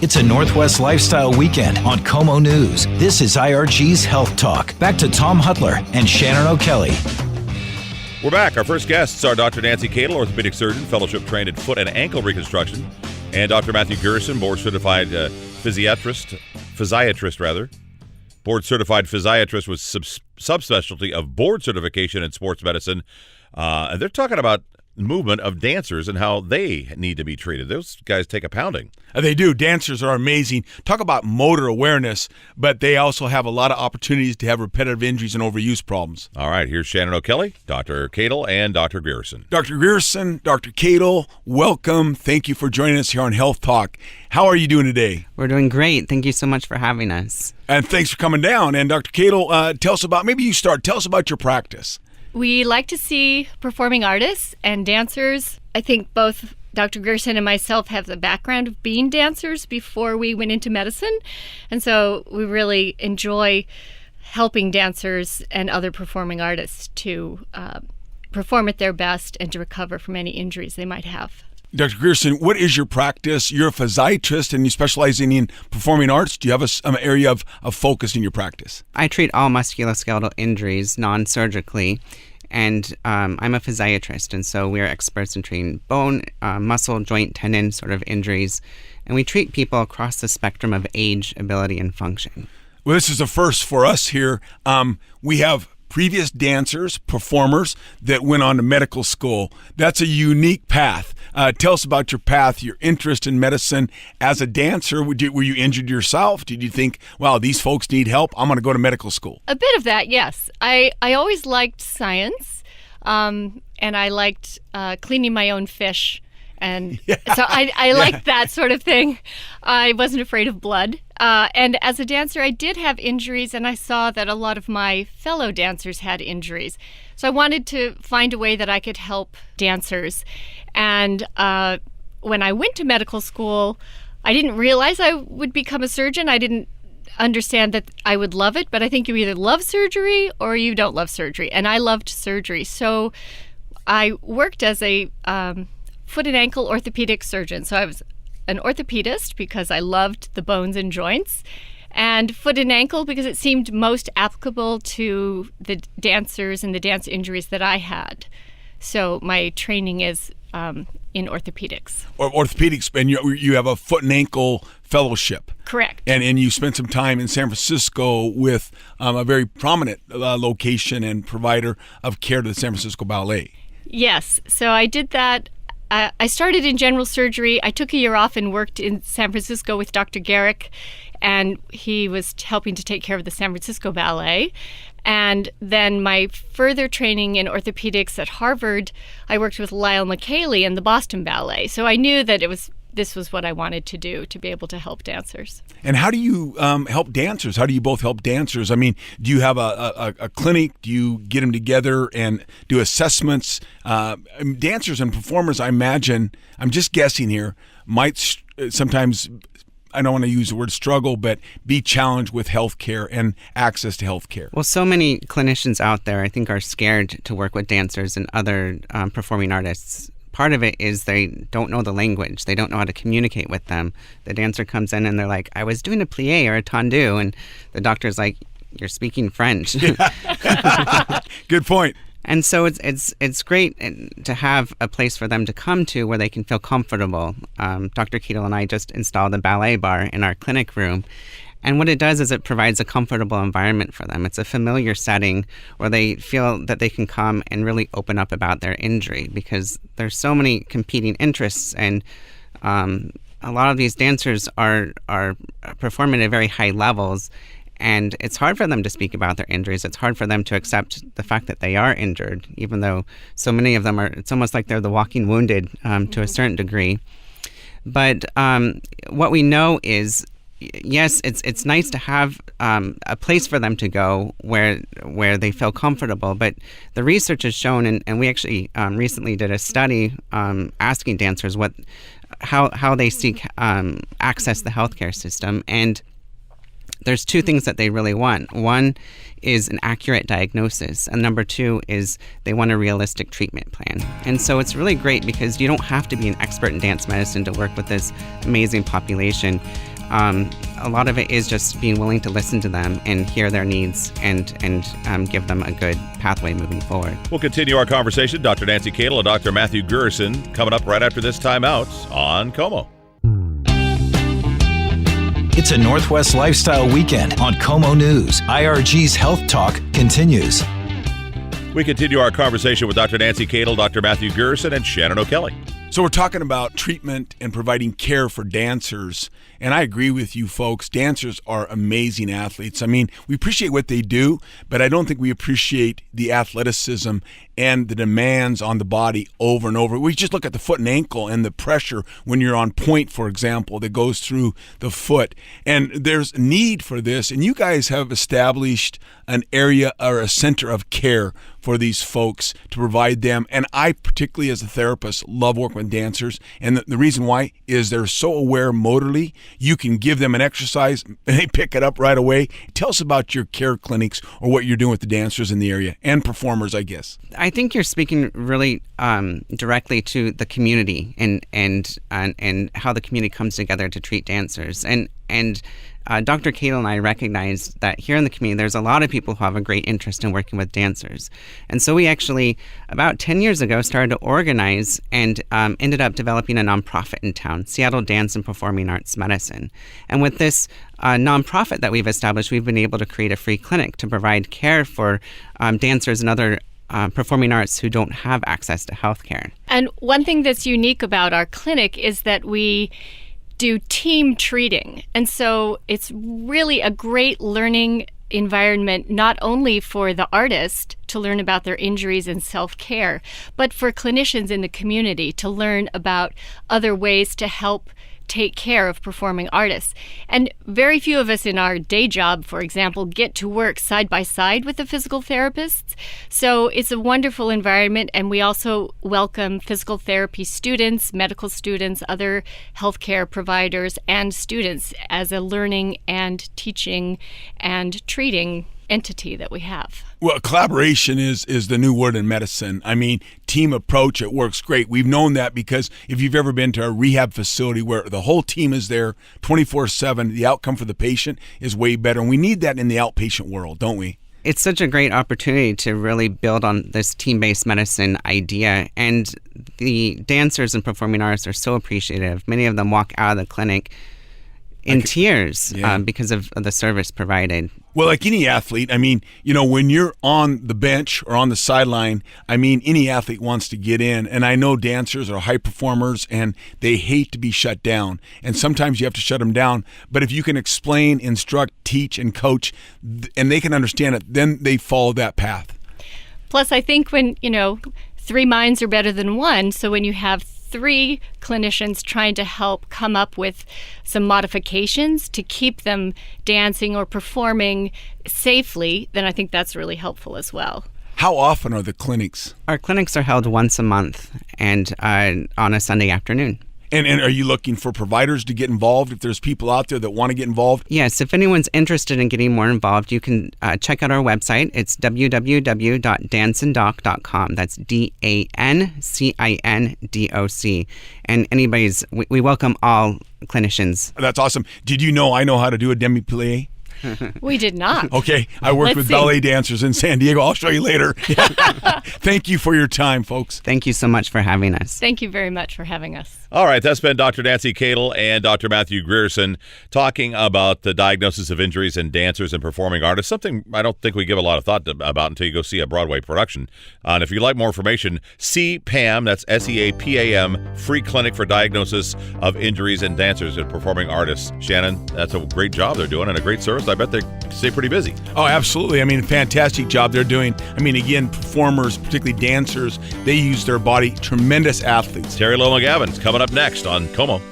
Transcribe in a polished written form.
It's a Northwest lifestyle weekend on KOMO News. This is IRG's Health Talk. Back to Tom Hutler and Shannon O'Kelly. We're back. Our first guests are Dr. Nancy Kadel, orthopedic surgeon, fellowship trained in foot and ankle reconstruction, and Dr. Matthew Grierson, board-certified physiatrist, board-certified physiatrist with subspecialty of board certification in sports medicine. And they're talking about movement of dancers and how they need to be treated. Those guys take a pounding. They do. Dancers are amazing. Talk about motor awareness, but they also have a lot of opportunities to have repetitive injuries and overuse problems. All right, here's Shannon O'Kelly, Dr. Kadel, and Dr. Girerson. Dr. Girerson, Dr. Kadel, welcome. Thank you for joining us here on Health Talk. How are you doing today? We're doing great. Thank you so much for having us. And thanks for coming down. And Dr. Kadel, tell us about your practice. We like to see performing artists and dancers. I think both Dr. Girerson and myself have the background of being dancers before we went into medicine. And so we really enjoy helping dancers and other performing artists to perform at their best and to recover from any injuries they might have. Dr. Girerson, what is your practice? You're a physiatrist and you specialize in performing arts. Do you have an area of focus in your practice? I treat all musculoskeletal injuries non-surgically, and I'm a physiatrist, and so we're experts in treating bone, muscle, joint, tendon sort of injuries, and we treat people across the spectrum of age, ability, and function. Well, this is a first for us here. We have previous dancers, performers that went on to medical school. That's a unique path. Tell us about your path, your interest in medicine. As a dancer, were you injured yourself? Did you think, wow, these folks need help, I'm going to go to medical school? A bit of that, yes. I always liked science, and I liked cleaning my own fish. And so I liked that sort of thing. I wasn't afraid of blood. And as a dancer, I did have injuries, and I saw that a lot of my fellow dancers had injuries. So I wanted to find a way that I could help dancers. And when I went to medical school, I didn't realize I would become a surgeon. I didn't understand that I would love it, but I think you either love surgery or you don't love surgery. And I loved surgery. So I worked as a foot and ankle orthopedic surgeon. So I was an orthopedist because I loved the bones and joints, and foot and ankle because it seemed most applicable to the dancers and the dance injuries that I had. So my training is in orthopedics. Orthopedics, and you have a foot and ankle fellowship. Correct. And you spent some time in San Francisco with a very prominent location and provider of care to the San Francisco Ballet. Yes. So I did that. I started in general surgery. I took a year off and worked in San Francisco with Dr. Garrick, and he was helping to take care of the San Francisco Ballet. And then my further training in orthopedics at Harvard, I worked with Lyle McKaylee and the Boston Ballet. So I knew that this was what I wanted to do, to be able to help dancers. And how do you help dancers? How do you both help dancers? I mean, do you have a clinic? Do you get them together and do assessments? Dancers and performers, I imagine, I'm just guessing here, might sometimes, I don't want to use the word struggle, but be challenged with healthcare and access to healthcare. Well, so many clinicians out there, I think, are scared to work with dancers and other performing artists. Part of it is they don't know the language. They don't know how to communicate with them. The dancer comes in and they're like, I was doing a plie or a tendu, and the doctor's like, you're speaking French. Good point. And so it's great to have a place for them to come to where they can feel comfortable. Dr. Kadel and I just installed a Ballet Bar in our clinic room. And what it does is it provides a comfortable environment for them. It's a familiar setting where they feel that they can come and really open up about their injury, because there's so many competing interests, and a lot of these dancers are performing at very high levels, and it's hard for them to speak about their injuries. It's hard for them to accept the fact that they are injured, even though so many of them it's almost like they're the walking wounded to a certain degree. But what we know is, yes, it's nice to have a place for them to go where they feel comfortable, but the research has shown, and we actually recently did a study asking dancers how they seek access to the healthcare system, and there's two things that they really want. One is an accurate diagnosis, and number two is they want a realistic treatment plan. And so it's really great because you don't have to be an expert in dance medicine to work with this amazing population. A lot of it is just being willing to listen to them and hear their needs and give them a good pathway moving forward. We'll continue our conversation. Dr. Nancy Kadel and Dr. Matthew Grierson coming up right after this timeout on KOMO. It's a Northwest Lifestyle Weekend on KOMO News. IRG's Health Talk continues. We continue our conversation with Dr. Nancy Kadel, Dr. Matthew Girerson, and Shannon O'Kelly. So we're talking about treatment and providing care for dancers. And I agree with you folks. Dancers are amazing athletes. I mean, we appreciate what they do, but I don't think we appreciate the athleticism and the demands on the body over and over. We just look at the foot and ankle and the pressure when you're on point, for example, that goes through the foot. And there's need for this. And you guys have established an area or a center of care for these folks to provide them. And I, particularly as a therapist, love working with dancers. And the reason why is they're so aware motorly. You can give them an exercise and they pick it up right away. Tell us about your care clinics or what you're doing with the dancers in the area and performers, I guess. I think you're speaking really directly to the community and how the community comes together to treat dancers. And Dr. Kadel and I recognize that here in the community, there's a lot of people who have a great interest in working with dancers. And so we actually, about 10 years ago, started to organize and ended up developing a nonprofit in town, Seattle Dance and Performing Arts Medicine. And with this nonprofit that we've established, we've been able to create a free clinic to provide care for dancers and other performing arts who don't have access to health care. And one thing that's unique about our clinic is that we do team treating. And so it's really a great learning environment, not only for the artist to learn about their injuries and self-care, but for clinicians in the community to learn about other ways to help take care of performing artists. And very few of us in our day job, for example, get to work side by side with the physical therapists. So it's a wonderful environment, and we also welcome physical therapy students, medical students, other healthcare providers, and students as a learning and teaching and treating entity that we have. Well, collaboration is the new word in medicine. I mean, team approach, it works great. We've known that because if you've ever been to a rehab facility where the whole team is there 24/7, the outcome for the patient is way better. And we need that in the outpatient world, don't we? It's such a great opportunity to really build on this team-based medicine idea. And the dancers and performing artists are so appreciative. Many of them walk out of the clinic in tears because of the service provided. Well, like any athlete, I mean, you know, when you're on the bench or on the sideline, I mean, any athlete wants to get in. And I know dancers are high performers and they hate to be shut down. And sometimes you have to shut them down. But if you can explain, instruct, teach, and coach, and they can understand it, then they follow that path. Plus, I think when, three minds are better than one. So when you have three clinicians trying to help come up with some modifications to keep them dancing or performing safely, then I think that's really helpful as well. How often are the clinics? Our clinics are held once a month and on a Sunday afternoon. And are you looking for providers to get involved if there's people out there that want to get involved? Yes, if anyone's interested in getting more involved, you can check out our website. It's www.dancindoc.com. That's DANCINDOC. And we welcome all clinicians. That's awesome. Did you know I know how to do a demi-plie? We did not. Okay, I worked with ballet dancers in San Diego. I'll show you later. Thank you for your time, folks. Thank you so much for having us. Thank you very much for having us. All right, that's been Dr. Nancy Kadel and Dr. Matthew Grierson talking about the diagnosis of injuries in dancers and performing artists, something I don't think we give a lot of thought about until you go see a Broadway production. And if you'd like more information, see PAM, that's SEAPAM, free clinic for diagnosis of injuries in dancers and performing artists. Shannon, that's a great job they're doing and a great service. I bet they stay pretty busy. Oh, absolutely. I mean, fantastic job they're doing. I mean, again, performers, particularly dancers, they use their body, tremendous athletes. Terry Lowe McGavin's coming up next on KOMO.